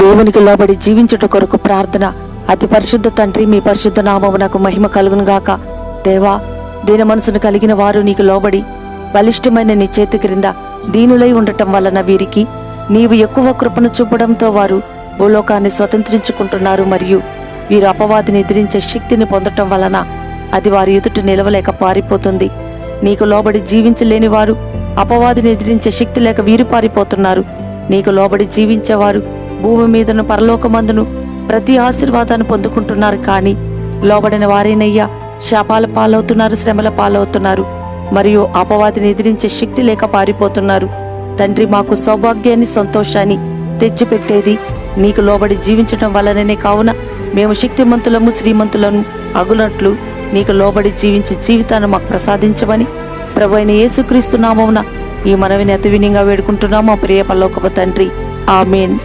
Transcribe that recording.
దేవునికి లోబడి జీవించుట కొరకు ప్రార్థన. అతి పరిశుద్ధ తండ్రి, మీ పరిశుద్ధ నామమునకు మహిమ కలుగునుగాక. దేవా, దీన మనసును కలిగిన వారు నీకు లోబడి బలిష్టమైన నీ చేతి క్రింద దీనులై ఉండటం వలన వీరికి నీవు ఎక్కువ కృపను చూపడంతో వారు భూలోకాన్ని స్వతంత్రించుకుంటున్నారు. మరియు వీరు అపవాదిని ఎదిరించే శక్తిని పొందటం వలన అది వారి ఎదుట నిలవలేక పారిపోతుంది. నీకు లోబడి జీవించలేని వారు అపవాదిని ఎదిరించే శక్తి లేక వీరు పారిపోతున్నారు. నీకు లోబడి జీవించేవారు భూమి మీదను పరలోకమందును ప్రతి ఆశీర్వాదాన్ని పొందుకుంటున్నారు. కానీ లోబడిన వారేనయ్యా శాపాల పాలవుతున్నారు, శ్రమల పాలవుతున్నారు, మరియు అపవాదిని ఎదిరించే శక్తి లేక పారిపోతున్నారు. తండ్రి, మాకు సౌభాగ్యాన్ని, సంతోషాన్ని తెచ్చిపెట్టేది నీకు లోబడి జీవించడం వలననే. కావున మేము శక్తిమంతులము, శ్రీమంతులను అగునట్లు నీకు లోబడి జీవించే జీవితాన్ని మాకు ప్రసాదించమని ప్రభువైన యేసుక్రీస్తు నామమున ఈ మనవిని అతి వినయంగా వేడుకుంటున్నాము మా ప్రియ పరలోకపు తండ్రి. ఆమేన్.